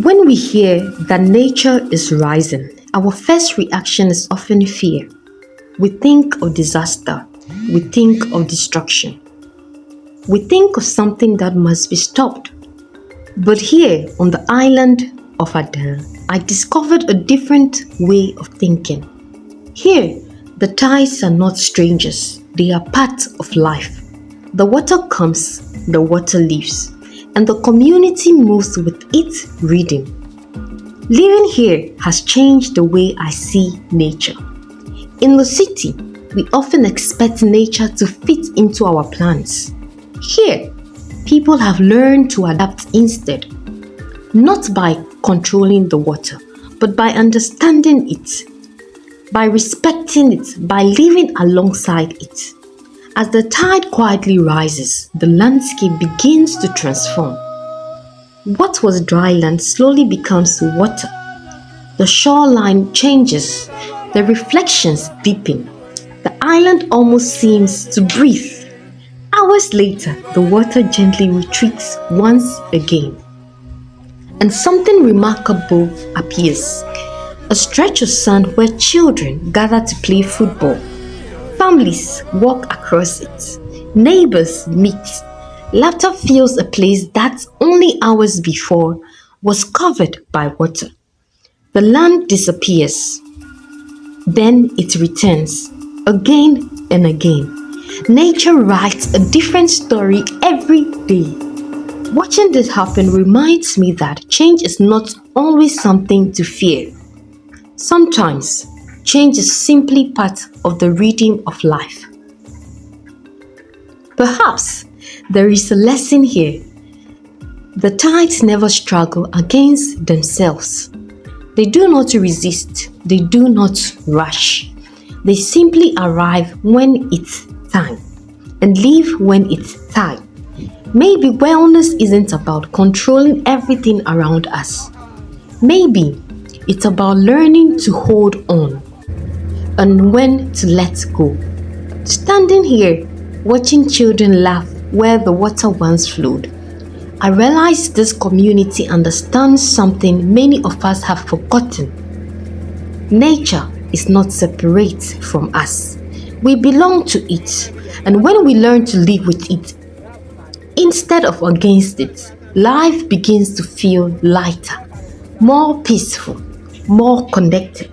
When we hear that nature is rising, our first reaction is often fear. We think of disaster, we think of destruction, we think of something that must be stopped. But here on the island of Adan, I discovered a different way of thinking. Here, the tides are not strangers, they are part of life. The water comes, the water leaves, and the community moves with its rhythm. Living here has changed the way I see nature. In the city, we often expect nature to fit into our plans. Here, people have learned to adapt instead, not by controlling the water, but by understanding it, by respecting it, by living alongside it. As the tide quietly rises, the landscape begins to transform. What was dry land slowly becomes water. The shoreline changes, the reflections deepen. The island almost seems to breathe. Hours later, the water gently retreats once again. And something remarkable appears. A stretch of sand where children gather to play football. Families walk across it. Neighbors meet. Laughter fills a place that only hours before was covered by water. The land disappears. Then it returns again and again. Nature writes a different story every day. Watching this happen reminds me that change is not always something to fear. Sometimes, change is simply part of the rhythm of life. Perhaps there is a lesson here. The tides never struggle against themselves. They do not resist, they do not rush. They simply arrive when it's time and leave when it's time. Maybe wellness isn't about controlling everything around us. Maybe it's about learning to hold on and when to let go. Standing here, watching children laugh where the water once flowed, I realize this community understands something many of us have forgotten. Nature is not separate from us. We belong to it, and when we learn to live with it instead of against it, life begins to feel lighter, more peaceful, more connected.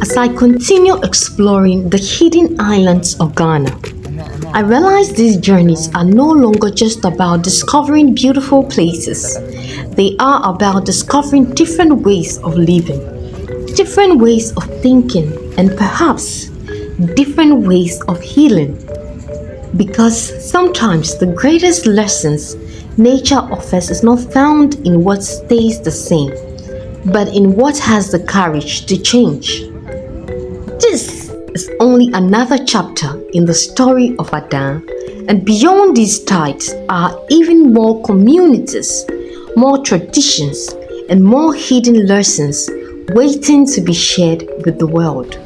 As I continue exploring the hidden islands of Ghana, I realize these journeys are no longer just about discovering beautiful places. They are about discovering different ways of living, different ways of thinking, and perhaps different ways of healing. Because sometimes the greatest lessons nature offers is not found in what stays the same, but in what has the courage to change. This is only another chapter in the story of Adan, and beyond these tides are even more communities, more traditions, and more hidden lessons waiting to be shared with the world.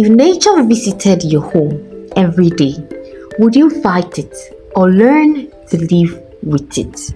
If nature visited your home every day, would you fight it or learn to live with it?